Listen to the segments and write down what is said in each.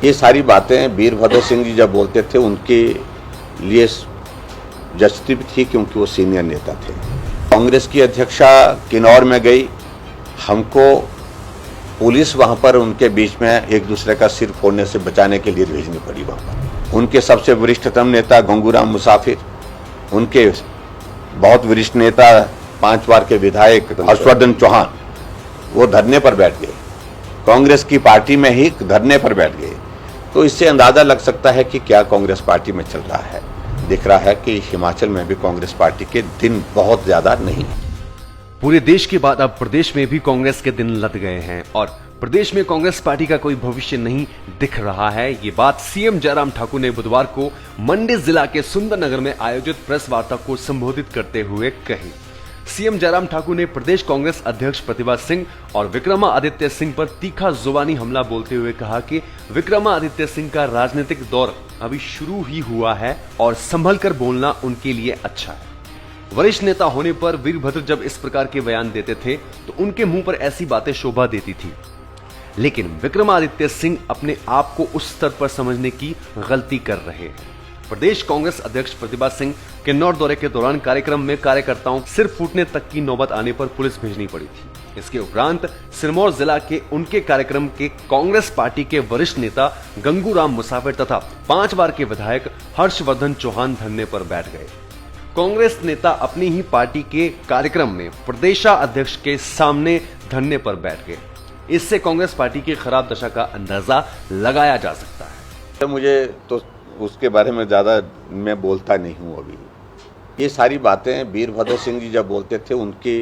ये सारी बातें वीरभद्र सिंह जी जब बोलते थे उनके लिए जचती भी थी, क्योंकि वो सीनियर नेता थे। कांग्रेस की अध्यक्षा किन्नौर में गई, हमको पुलिस वहां पर उनके बीच में एक दूसरे का सिर फोड़ने से बचाने के लिए भेजनी पड़ी वहां पर। उनके सबसे वरिष्ठतम नेता गंगूराम मुसाफिर, उनके बहुत वरिष्ठ नेता 5 बार के विधायक हर्षवर्धन चौहान, वो धरने पर बैठ गए, कांग्रेस की पार्टी में ही धरने पर बैठ गए। तो इससे अंदाजा लग सकता है कि क्या कांग्रेस पार्टी में चल रहा है। दिख रहा है कि हिमाचल में भी कांग्रेस पार्टी के दिन बहुत ज्यादा नहीं। पूरे देश के बाद अब प्रदेश में भी कांग्रेस के दिन लद गए हैं और प्रदेश में कांग्रेस पार्टी का कोई भविष्य नहीं दिख रहा है। ये बात सीएम जयराम ठाकुर ने बुधवार को मंडी जिला के सुंदरनगर में आयोजित प्रेस वार्ता को संबोधित करते हुए कही। सीएम जयराम ठाकुर ने प्रदेश कांग्रेस अध्यक्ष प्रतिभा सिंह और विक्रमादित्य सिंह पर तीखा जुबानी हमला बोलते हुए कहा कि विक्रमादित्य सिंह का राजनीतिक दौर अभी शुरू ही हुआ है और संभल कर बोलना उनके लिए अच्छा है। वरिष्ठ नेता होने पर वीरभद्र जब इस प्रकार के बयान देते थे तो उनके मुंह पर ऐसी बातें शोभा देती थी, लेकिन विक्रमादित्य सिंह अपने आप को उस स्तर पर समझने की गलती कर रहे हैं। प्रदेश कांग्रेस अध्यक्ष प्रतिभा सिंह किन्नौर दौरे के दौरान कार्यक्रम में कार्यकर्ताओं सिर फूटने तक की नौबत आने पर पुलिस भेजनी पड़ी थी। इसके उपरांत सिरमौर जिला के उनके कार्यक्रम के कांग्रेस पार्टी के वरिष्ठ नेता गंगूराम मुसाफिर तथा 5 बार के विधायक हर्षवर्धन चौहान धरने पर बैठ गए। कांग्रेस नेता अपनी ही पार्टी के कार्यक्रम में प्रदेशाध्यक्ष के सामने धरने पर बैठ गए। इससे कांग्रेस पार्टी की खराब दशा का अंदाजा लगाया जा सकता है। मुझे तो उसके बारे में ज्यादा मैं बोलता नहीं हूं अभी। ये सारी बातें वीरभद्र सिंह जी जब बोलते थे उनके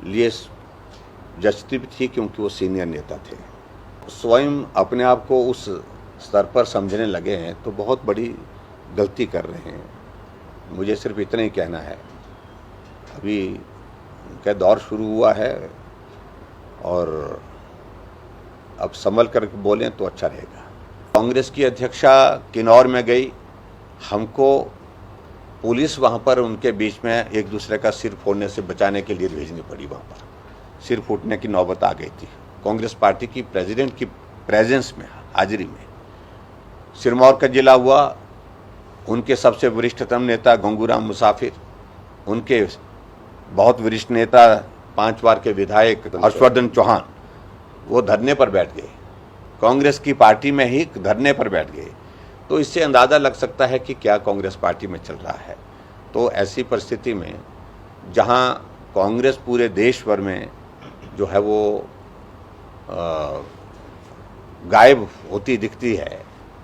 लिए जचती भी थी, क्योंकि वो सीनियर नेता थे। स्वयं अपने आप को उस स्तर पर समझने लगे हैं तो बहुत बड़ी गलती कर रहे हैं। मुझे सिर्फ इतना ही कहना है, अभी क्या दौर शुरू हुआ है और अब संभल कर बोलें तो अच्छा रहेगा। कांग्रेस की अध्यक्षा किन्नौर में गई, हमको पुलिस वहां पर उनके बीच में एक दूसरे का सिर फोड़ने से बचाने के लिए भेजनी पड़ी। वहां पर सिर फूटने की नौबत आ गई थी। कांग्रेस पार्टी की प्रेसिडेंट की प्रेजेंस में, हाजिरी में सिरमौर का जिला हुआ। उनके सबसे वरिष्ठतम नेता गंगूराम मुसाफिर, उनके बहुत वरिष्ठ नेता 5 बार के विधायक हर्षवर्धन चौहान, वो धरने पर बैठ गए, कांग्रेस की पार्टी में ही धरने पर बैठ गए। तो इससे अंदाजा लग सकता है कि क्या कांग्रेस पार्टी में चल रहा है। तो ऐसी परिस्थिति में जहां कांग्रेस पूरे देश भर में जो है वो गायब होती दिखती है,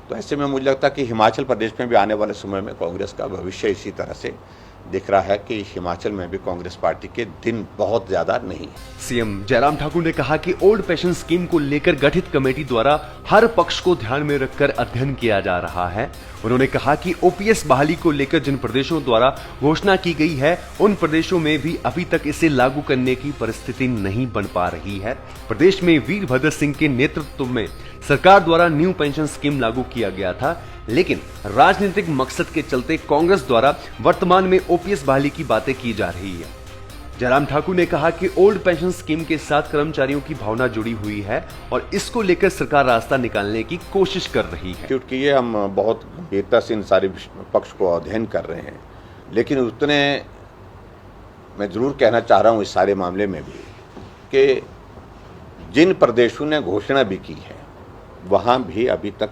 तो ऐसे में मुझे लगता है कि हिमाचल प्रदेश में भी आने वाले समय में कांग्रेस का भविष्य इसी तरह से दिख रहा है कि हिमाचल में भी कांग्रेस पार्टी के दिन बहुत ज्यादा नहीं है। सीएम जयराम ठाकुर ने कहा कि ओल्ड पेंशन स्कीम को लेकर गठित कमेटी द्वारा हर पक्ष को ध्यान में रखकर अध्ययन किया जा रहा है। उन्होंने कहा कि ओपीएस बहाली को लेकर जिन प्रदेशों द्वारा घोषणा की गई है, उन प्रदेशों में भी अभी तक इसे लागू करने की परिस्थिति नहीं बन पा रही है। प्रदेश में वीरभद्र सिंह के नेतृत्व में सरकार द्वारा न्यू पेंशन स्कीम लागू किया गया था, लेकिन राजनीतिक मकसद के चलते कांग्रेस द्वारा वर्तमान में ओपीएस बहाली की बातें की जा रही है। जयराम ठाकुर ने कहा कि ओल्ड पेंशन स्कीम के साथ कर्मचारियों की भावना जुड़ी हुई है और इसको लेकर सरकार रास्ता निकालने की कोशिश कर रही है। क्योंकि ये हम बहुत गंभीरता से इन सारे पक्ष को अध्ययन कर रहे हैं, लेकिन उतने मैं जरूर कहना चाह रहा हूँ इस सारे मामले में भी कि जिन प्रदेशों ने घोषणा भी की है वहां भी अभी तक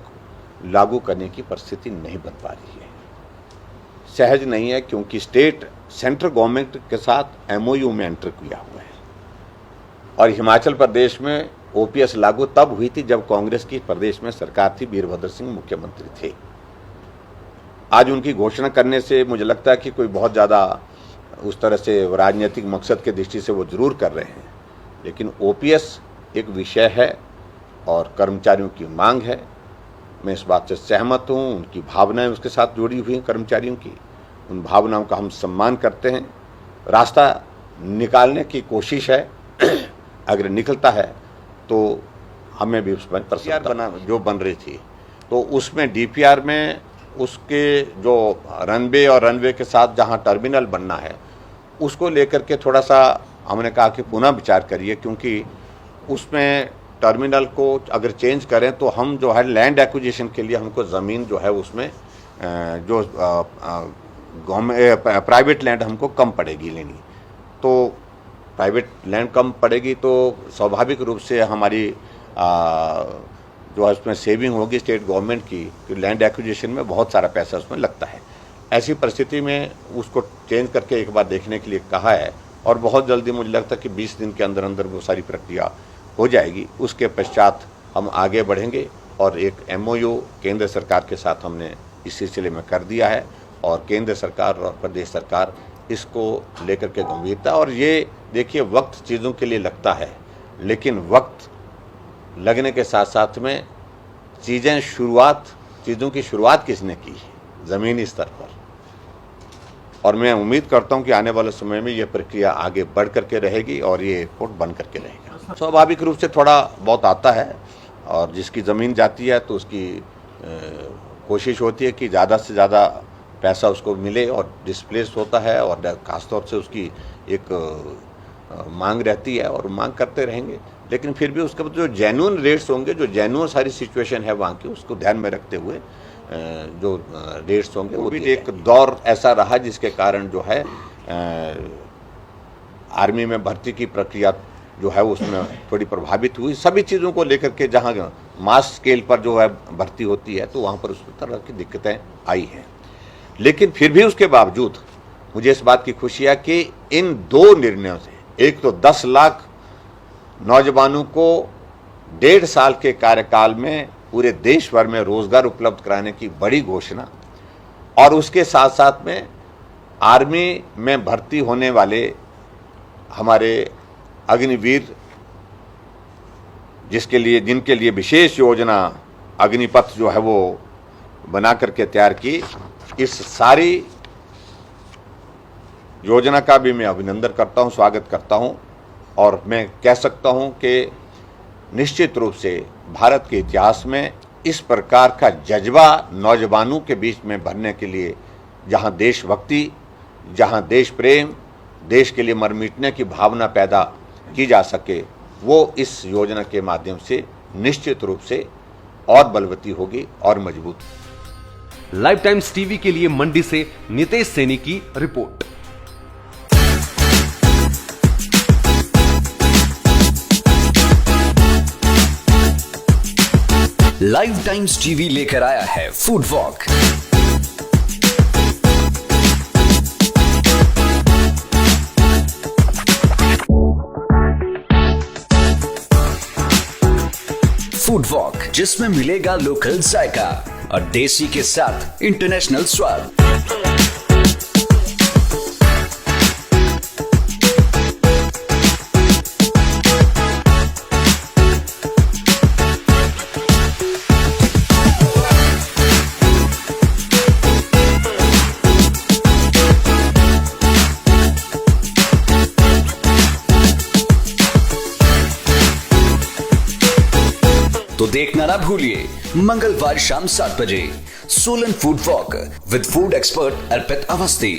लागू करने की परिस्थिति नहीं बन पा रही है। सहज नहीं है, क्योंकि स्टेट सेंट्रल गवर्नमेंट के साथ एमओयू में एंटर किया हुआ है और हिमाचल प्रदेश में ओपीएस लागू तब हुई थी जब कांग्रेस की प्रदेश में सरकार थी, वीरभद्र सिंह मुख्यमंत्री थे। आज उनकी घोषणा करने से मुझे लगता है कि कोई बहुत ज़्यादा उस तरह से राजनीतिक मकसद के दृष्टि से वो जरूर कर रहे हैं, लेकिन ओपीएस एक विषय है और कर्मचारियों की मांग है। मैं इस बात से सहमत हूँ, उनकी भावनाएं उसके साथ जुड़ी हुई हैं कर्मचारियों की, उन भावनाओं का हम सम्मान करते हैं। रास्ता निकालने की कोशिश है, अगर निकलता है तो हमें भी उस पर प्रसन्नता जो बन रही थी तो उसमें डीपीआर में उसके जो रनवे और रनवे के साथ जहाँ टर्मिनल बनना है उसको लेकर के थोड़ा सा हमने कहा कि पुनः विचार करिए, क्योंकि उसमें टर्मिनल को अगर चेंज करें तो हम जो है लैंड एक्विजिशन के लिए हमको ज़मीन जो है उसमें जो प्राइवेट लैंड हमको कम पड़ेगी लेनी। तो प्राइवेट लैंड कम पड़ेगी तो स्वाभाविक रूप से हमारी जो है उसमें सेविंग होगी स्टेट गवर्नमेंट की, कि लैंड एक्विजिशन में बहुत सारा पैसा उसमें लगता है। ऐसी परिस्थिति में उसको चेंज करके एक बार देखने के लिए कहा है और बहुत जल्दी मुझे लगता है कि 20 दिन के अंदर अंदर वो सारी प्रक्रिया हो जाएगी। उसके पश्चात हम आगे बढ़ेंगे और एक MOU केंद्र सरकार के साथ हमने इस सिलसिले में कर दिया है और केंद्र सरकार और प्रदेश सरकार इसको लेकर के गंभीरता, और ये देखिए वक्त चीज़ों के लिए लगता है, लेकिन वक्त लगने के साथ साथ में चीज़ों की शुरुआत किसने की है? ज़मीनी स्तर पर। और मैं उम्मीद करता हूं कि आने वाले समय में ये प्रक्रिया आगे बढ़ करके रहेगी और ये एयरपोर्ट बन करके रहेगा। स्वाभाविक रूप से थोड़ा बहुत आता है और जिसकी ज़मीन जाती है तो उसकी कोशिश होती है कि ज़्यादा से ज़्यादा पैसा उसको मिले और डिस्प्लेस होता है और खासतौर से उसकी एक मांग रहती है और मांग करते रहेंगे। लेकिन फिर भी उसके बाद जो जेन्युइन रेट्स होंगे, जो जेन्युइन सारी सिचुएशन है वहाँ की, उसको ध्यान में रखते हुए जो रेट्स होंगे वो भी एक दौर ऐसा रहा जिसके कारण जो है आर्मी में भर्ती की प्रक्रिया जो है उसमें थोड़ी प्रभावित हुई। सभी चीज़ों को लेकर के जहाँ मास स्केल पर जो है भर्ती होती है तो वहाँ पर उस तरह की दिक्कतें आई हैं। लेकिन फिर भी उसके बावजूद मुझे इस बात की खुशी है कि इन दो निर्णयों से, एक तो 10 लाख नौजवानों को 1.5 साल के कार्यकाल में पूरे देश भर में रोजगार उपलब्ध कराने की बड़ी घोषणा, और उसके साथ साथ में आर्मी में भर्ती होने वाले हमारे अग्निवीर जिनके लिए विशेष योजना अग्निपथ जो है वो बना करके तैयार की, इस सारी योजना का भी मैं अभिनंदन करता हूं, स्वागत करता हूं। और मैं कह सकता हूं कि निश्चित रूप से भारत के इतिहास में इस प्रकार का जज्बा नौजवानों के बीच में भरने के लिए, जहां देशभक्ति, जहां देश प्रेम, देश के लिए मर मिटने की भावना पैदा की जा सके, वो इस योजना के माध्यम से निश्चित रूप से और बलवती होगी और मजबूत। लाइव टाइम्स टीवी के लिए मंडी से नितेश सैनी की रिपोर्ट। लाइव टाइम्स टीवी लेकर आया है फूड वॉक। फूड वॉक, जिसमें मिलेगा लोकल जायका और देसी के साथ इंटरनेशनल स्वाद। तो देखना ना भूलिए मंगलवार शाम 7 बजे Solan food walk with food expert Arpit Awasthi.